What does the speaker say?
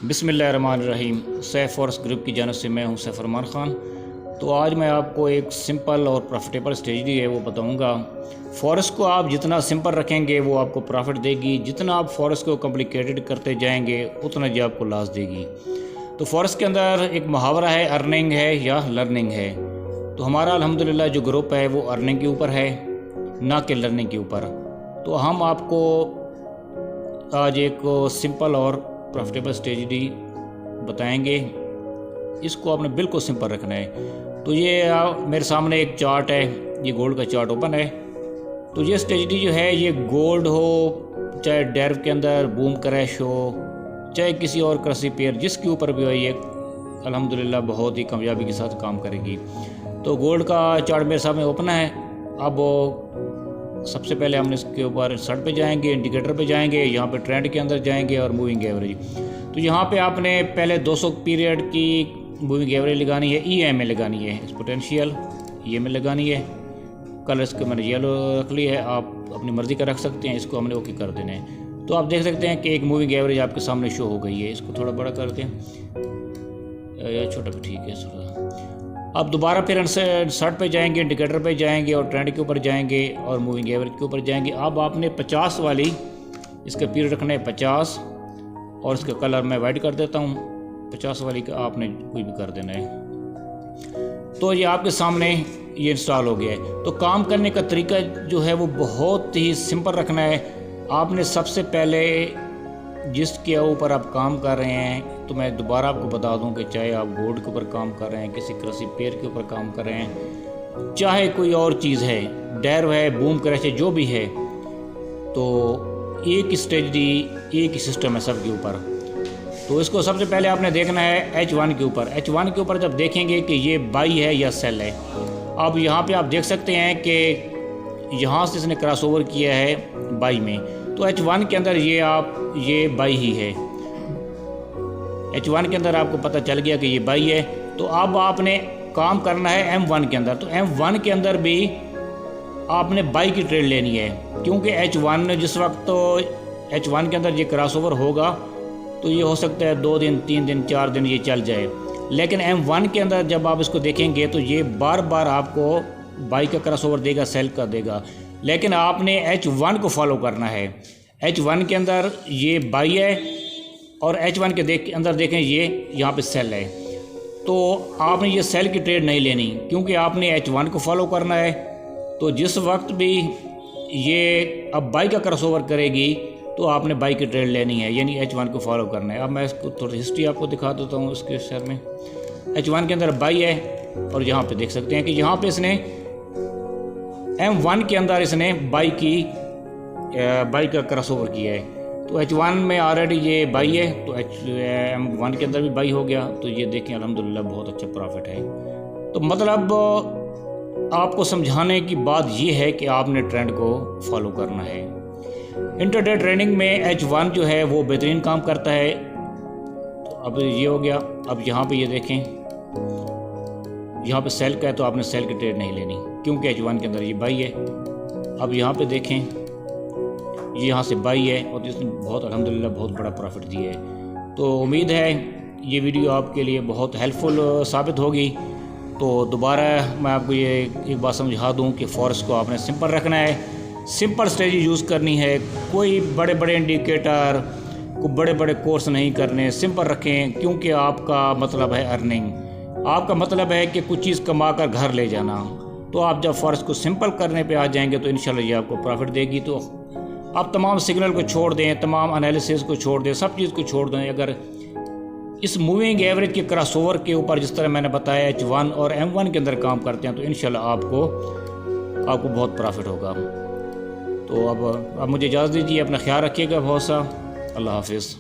बिस्मिल्लाहिर्रहमानिर्रहीम। Saif forest group की जानिब से मैं हूं सैफ अरमान ख़ान। तो आज मैं आपको एक सिंपल और प्रॉफिटेबल स्ट्रेटजी है वो बताऊंगा। फॉरेस्ट को आप जितना सिंपल रखेंगे वो आपको प्रॉफिट देगी, जितना आप फॉरेस्ट को कॉम्प्लिकेटेड करते जाएंगे उतना जी आपको लॉस देगी। तो फॉरेस्ट के अंदर एक मुहावरा है, अर्निंग है या लर्निंग है। तो हमारा अल्हम्दुलिल्लाह जो ग्रुप है वो अर्निंग के ऊपर है, ना कि लर्निंग के ऊपर। तो हम आपको आज एक सिंपल और प्रॉफिटेबल स्ट्रेटजी बताएंगे। इसको आपने बिल्कुल सिंपल रखना है। तो ये मेरे सामने एक चार्ट है, ये गोल्ड का चार्ट ओपन है। तो ये स्ट्रेटजी जो है ये गोल्ड हो, चाहे डेर्व के अंदर बूम क्रैश हो, चाहे किसी और करेंसी पेयर जिसके ऊपर भी हो, ये अल्हम्दुलिल्लाह बहुत ही कामयाबी के साथ काम करेगी। तो गोल्ड का चार्ट मेरे सामने ओपन है। अब सबसे पहले हम इसके ऊपर सर्ट पे जाएंगे, इंडिकेटर पे जाएंगे, यहाँ पे ट्रेंड के अंदर जाएंगे और मूविंग एवरेज। तो यहाँ पे आपने पहले 200 पीरियड की मूविंग एवरेज लगानी है, EMA लगानी है, एक्सपोनेंशियल EMA लगानी है। कलर इसके मैंने येलो रख ली है, आप अपनी मर्ज़ी का रख सकते हैं। इसको हमने ओके कर देना है। तो आप देख सकते हैं कि एक मूविंग एवरेज आपके सामने शो हो गई है। इसको थोड़ा बड़ा कर दें या छोटा भी ठीक है थोड़ा। अब दोबारा फिर सर्ट पे जाएंगे, इंडिकेटर पे जाएंगे और ट्रेंड के ऊपर जाएंगे और मूविंग एवरेज के ऊपर जाएंगे। अब आपने 50 वाली इसका पीरियड रखना है 50, और इसका कलर मैं वाइट कर देता हूँ। 50 वाली का आपने कोई भी कर देना है। तो ये आपके सामने ये इंस्टॉल हो गया है। तो काम करने का तरीका जो है वो बहुत ही सिंपल रखना है। आपने सबसे पहले जिसके ऊपर आप काम कर रहे हैं, तो मैं दोबारा आपको बता दूं कि चाहे आप गोल्ड के ऊपर काम कर रहे हैं, किसी करेंसी पेयर के ऊपर काम कर रहे हैं, चाहे कोई और चीज़ है, डेर्व है, बूम क्रैश है, जो भी है, तो एक स्ट्रेटजी एक ही सिस्टम है सबके ऊपर। तो इसको सबसे पहले आपने देखना है H1 के ऊपर। H1 के ऊपर जब देखेंगे कि ये बाई है या सेल है। अब यहाँ पे आप देख सकते हैं कि यहाँ से इसने क्रॉस ओवर किया है बाई में। तो H1 के अंदर ये बाई ही है। H1 के अंदर आपको पता चल गया कि ये बाई है। तो अब आपने काम करना है M1 के अंदर। तो M1 के अंदर भी आपने बाई की ट्रेड लेनी है, क्योंकि H1 जिस वक्त तो H1 के अंदर ये क्रॉसओवर होगा तो ये हो सकता है 2 दिन 3 दिन 4 दिन ये चल जाए। लेकिन M1 के अंदर जब आप इसको देखेंगे तो ये बार बार आपको बाई का क्रॉसओवर देगा, सेल का देगा। लेकिन आपने H1 को फॉलो करना है। H1 के अंदर ये बाई है और H1 के अंदर देखें ये यहाँ पे सेल है। तो आपने ये सेल की ट्रेड नहीं लेनी, क्योंकि आपने H1 को फॉलो करना है। तो जिस वक्त भी ये अब बाई का क्रॉसओवर करेगी तो आपने बाई की ट्रेड लेनी है, यानी H1 को फॉलो करना है। अब मैं इसको थोड़ी हिस्ट्री आपको दिखा देता हूँ। इसके सर में H1 के अंदर बाई है और यहाँ पे देख सकते हैं कि यहाँ पे इसने M1 के अंदर इसने बाई का क्रॉसओवर किया है। तो H1 में ऑलरेडी ये बाई है, तो M1 के अंदर भी बाई हो गया। तो ये देखें अल्हम्दुलिल्लाह बहुत अच्छा प्रॉफिट है। तो मतलब आपको समझाने की बात ये है कि आपने ट्रेंड को फॉलो करना है। इंटरडे ट्रेडिंग में H1 जो है वो बेहतरीन काम करता है। तो अब ये हो गया। अब यहाँ पे ये देखें, यहाँ पे सेल का है तो आपने सेल की ट्रेड नहीं लेनी, क्योंकि H1 के अंदर ये बाई है। अब यहाँ पे देखें, ये यहाँ से बाई है और इसने बहुत अल्हम्दुलिल्लाह बहुत बड़ा प्रॉफिट दिया है। तो उम्मीद है ये वीडियो आपके लिए बहुत हेल्पफुल साबित होगी। तो दोबारा मैं आपको ये एक बात समझा दूँ कि फॉरेस्ट को आपने सिंपल रखना है, सिंपल स्ट्रेटजी यूज़ करनी है। कोई बड़े बड़े इंडिकेटर, कोई बड़े बड़े कोर्स नहीं करने, सिंपल रखें। क्योंकि आपका मतलब है अर्निंग, आपका मतलब है कि कुछ चीज़ कमा कर घर ले जाना। तो आप जब फॉरेस्ट को सिंपल करने पे आ जाएंगे तो इंशाल्लाह ये आपको प्रॉफिट देगी। तो आप तमाम सिग्नल को छोड़ दें, तमाम एनालिसिस को छोड़ दें, सब चीज़ को छोड़ दें। अगर इस मूविंग एवरेज के क्रॉसओवर के ऊपर जिस तरह मैंने बताया H1 और M1 के अंदर काम करते हैं तो इंशाल्लाह आपको बहुत प्रॉफिट होगा। तो अब मुझे इजाज़त दीजिए, अपना ख्याल रखिएगा बहुत सा। अल्लाह हाफिज़।